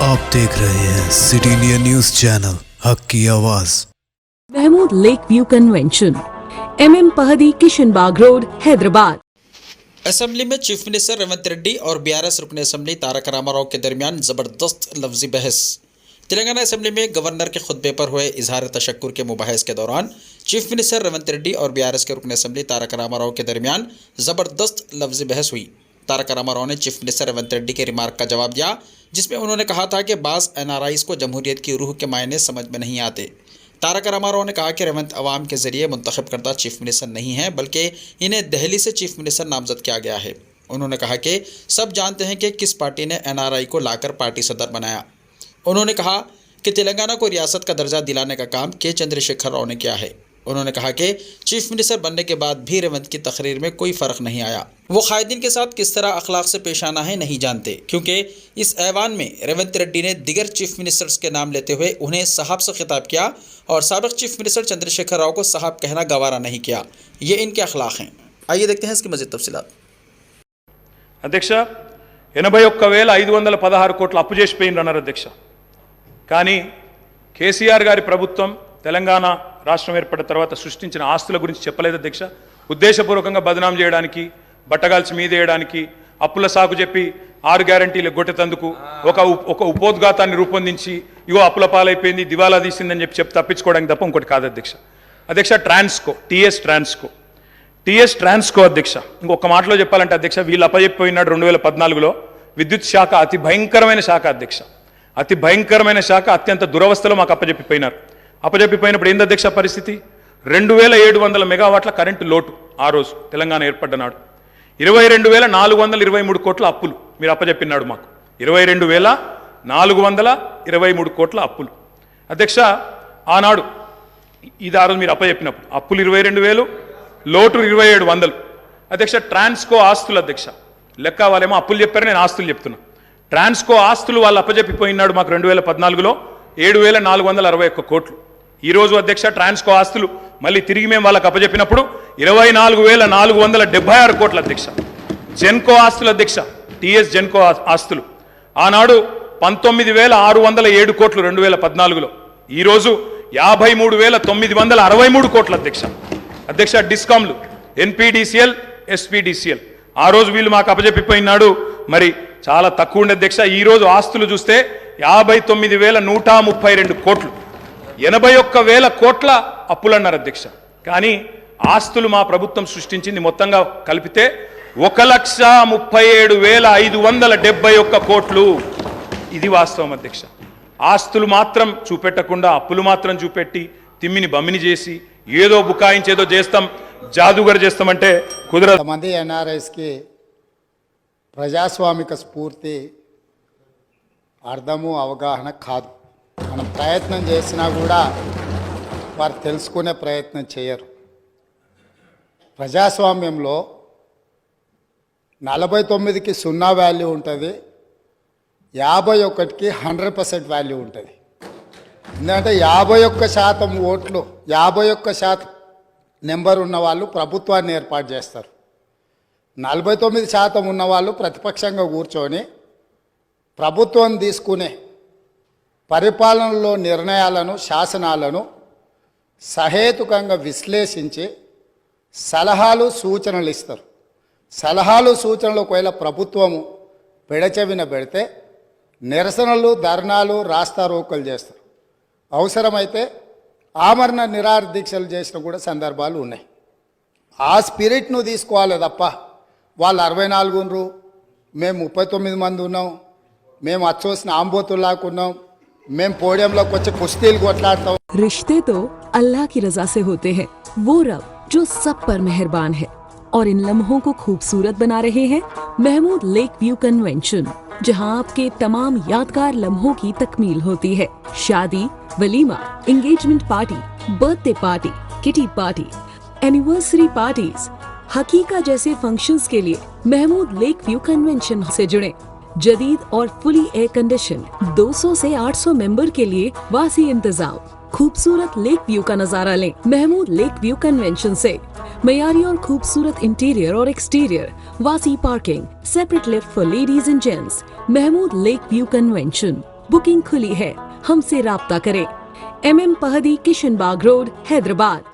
आप देख रहे हैं सिटी इंडिया न्यूज चैनल, हक की आवाज। Mahmood lake view convention, MM पहदी, Kishan Bagh road, Hyderabad. Assembly में चीफ मिनिस्टर रेवंत रेड्डी और BRS रुकन असेंबली तारक रामाराव के दरमियान ज़बरदस्त लफ्जी बहस। तेलंगाना असेंबली में गवर्नर के खुतबे पर हुए इजहार तशक्कुर के मुबाहिस के दौरान चीफ मिनिस्टर रेवंत रेड्डी और BRS के रुकन असेंबली तारक रामाराव के दरमियान ज़बरदस्त लफ्जी बहस हुई। तारक रामाराव ने चीफ मिनिस्टर रेवंत रेड्डी के रिमार्क का जवाब दिया, जिसमें उन्होंने कहा था कि बाज़ NRIs को जमहूरियत की रूह के मायने समझ में नहीं आते। तारक रामाराव ने कहा कि रेवंत अवाम के ज़रिए मुंतखब करदा चीफ मिनिस्टर नहीं है, बल्कि इन्हें दिल्ली से चीफ मिनिस्टर नामज़द किया गया है। उन्होंने कहा कि सब जानते हैं कि किस पार्टी ने NRI को लाकर पार्टी सदर बनाया। उन्होंने कहा कि तेलंगाना को रियासत का दर्जा दिलाने का काम के चंद्रशेखर राव ने किया है। उन्होंने कहा कि चीफ मिनिस्टर बनने के बाद भी रेवंत की तकरीर में कोई फ़र्क नहीं आया। वो कायदीन के साथ किस तरह अखलाक से पेश आना है नहीं जानते, क्योंकि इस ऐवान में रेवंत रेड्डी ने दिगर चीफ मिनिस्टर्स के नाम लेते हुए उन्हें साहब से खिताब किया और साबिक चीफ मिनिस्टर चंद्रशेखर राव को साहब कहना गवारा नहीं किया। ये इनके अखलाक हैं। आइए देखते हैं इसकी मज़ीद तफसीलात। అధ్యక్ష 81,516 కోట్ల అప్పు చేసి పోయిందన్నారు అధ్యక్ష. కానీ కేసీఆర్ గారి ప్రభుత్వం తెలంగాణ రాష్ట్రం ఏర్పడిన తర్వాత సృష్టించిన ఆస్తుల గురించి చెప్పలేదు అధ్యక్ష. ఉద్దేశపూర్వకంగా బదనాం చేయడానికి, బట్టగాల్చి మీదేయడానికి, అప్పుల సాకు చెప్పి 6 గ్యారంటీలు గొట్టెతందుకు ఒక ఉపోద్ఘాతాన్ని రూపొందించి ఇగో అప్పుల పాలైపోయింది, దివాలా తీసిందని చెప్పి తప్పించుకోవడానికి తప్ప ఇంకోటి కాదు అధ్యక్ష. అధ్యక్ష టీఎస్ ట్రాన్స్కో అధ్యక్ష, ఇంకొక మాటలో చెప్పాలంటే అధ్యక్ష, వీళ్ళు అప్పచెప్పిపోయినాడు 2014లో విద్యుత్ శాఖ అతి భయంకరమైన శాఖ అధ్యక్ష. అతి భయంకరమైన శాఖ, అత్యంత దురవస్థలో మాకు అప్పచెప్పిపోయినారు. అప్పచెప్పిపోయినప్పుడు ఏంది అధ్యక్ష పరిస్థితి? 2700 మెగావాట్ల కరెంటు లోటు ఆ రోజు తెలంగాణ ఏర్పడ్డ నాడు. 22,423 కోట్ల అప్పులు మీరు అప్పచెప్పినాడు మాకు. 22,423 కోట్ల అప్పులు అధ్యక్ష. ఆనాడు ఇది ఆ రోజు మీరు అప్పచెప్పినప్పుడు అప్పులు 22,000, లోటు 2,700 అధ్యక్ష. ట్రాన్స్కో ఆస్తులు అధ్యక్ష, లెక్క వాళ్ళేమో అప్పులు చెప్పారు, నేను ఆస్తులు చెప్తున్నా. ట్రాన్స్కో ఆస్తులు వాళ్ళు అప్పచెప్పిపోయినాడు మాకు 2014లో 7,461 కోట్లు. ఈరోజు అధ్యక్ష ట్రాన్స్కో ఆస్తులు మళ్ళీ తిరిగి మేము వాళ్ళకి అప్పచెప్పినప్పుడు 24,476 కోట్ల అధ్యక్ష. జెన్కో ఆస్తులు అధ్యక్ష, టీఎస్ జెన్కో ఆస్తులు ఆనాడు 19,607 కోట్లు 2014లో, ఈరోజు 53,963 కోట్ల అధ్యక్ష. అధ్యక్ష డిస్కామ్లు, NPDCL, SPDCL ఆ రోజు వీళ్ళు మాకు అప్పచెప్పిపోయినాడు మరి చాలా తక్కువ ఉండే అధ్యక్ష. ఈరోజు ఆస్తులు చూస్తే 59,132 కోట్లు, 81,000 కోట్ల అప్పులు అన్నారు అధ్యక్ష. కానీ ఆస్తులు మా ప్రభుత్వం సృష్టించింది మొత్తంగా కలిపితే 1,37,571 కోట్లు. ఇది వాస్తవం అధ్యక్ష. ఆస్తులు మాత్రం చూపెట్టకుండా అప్పులు మాత్రం చూపెట్టి తిమ్మిని బమ్మిని చేసి ఏదో బుకాయించేదో చేస్తాం, జాదుగర్ చేస్తామంటే కుదరదు. మంది NRIస్కి ప్రజాస్వామిక స్ఫూర్తి అర్థము అవగాహన కాదు. మనం ప్రయత్నం చేసినా కూడా వారు తెలుసుకునే ప్రయత్నం చేయరు. ప్రజాస్వామ్యంలో 49కి 0 వాల్యూ ఉంటుంది, 51కి 100% వాల్యూ ఉంటుంది. ఎందుకంటే 51% ఓట్లు, 51% నెంబర్ ఉన్న వాళ్ళు ప్రభుత్వాన్ని ఏర్పాటు చేస్తారు. 49% ఉన్నవాళ్ళు ప్రతిపక్షంగా కూర్చొని ప్రభుత్వం తీసుకునే పరిపాలనలో నిర్ణయాలను, శాసనాలను సహేతుకంగా విశ్లేషించి సలహాలు, సూచనలు ఇస్తారు. సలహాలు, సూచనలు ఒకవేళ ప్రభుత్వము పెడచెవిన పెడితే నిరసనలు, ధర్నాలు, రాస్తారోకలు చేస్తారు. అవసరమైతే ఆమరణ నిరాహార దీక్షలు చేసిన కూడా సందర్భాలు ఉన్నాయి. ఆ స్పిరిట్ను తీసుకోవాలి తప్ప వాళ్ళు 64 ఉన్నారు, మేము 39 మంది ఉన్నాం, మేము అచ్చోసిన ఆంబోతుల్లాగా ఉన్నాం, మేము పోడియంలోకి వచ్చి కుస్తీలు కొట్లాడతాం. रिश्ते तो अल्लाह की रजा से होते हैं, वो रब जो सब पर मेहरबान है। और इन लम्हों को खूबसूरत बना रहे हैं महमूद लेक व्यू कन्वेंशन, जहां आपके तमाम यादगार लम्हों की तकमील होती है। शादी, वलीमा, engagement party, birthday party, kitty party, anniversary parties, हकीका जैसे फंक्शंस के लिए महमूद लेक व्यू कन्वेंशन से जुड़े। जदीद और फुली एयर कंडीशन 200 से 800 मेंबर के लिए वासी इंतजाम। खूबसूरत लेक व्यू का नजारा लें महमूद लेक व्यू कन्वेंशन से। मयारी और खूबसूरत इंटीरियर और एक्सटीरियर, वासी parking, separate lift for ladies and gents. Mahmood lake view convention, booking खुली है, हमसे राब्ता करें। MM पहदी, Kishan Bagh road, Hyderabad.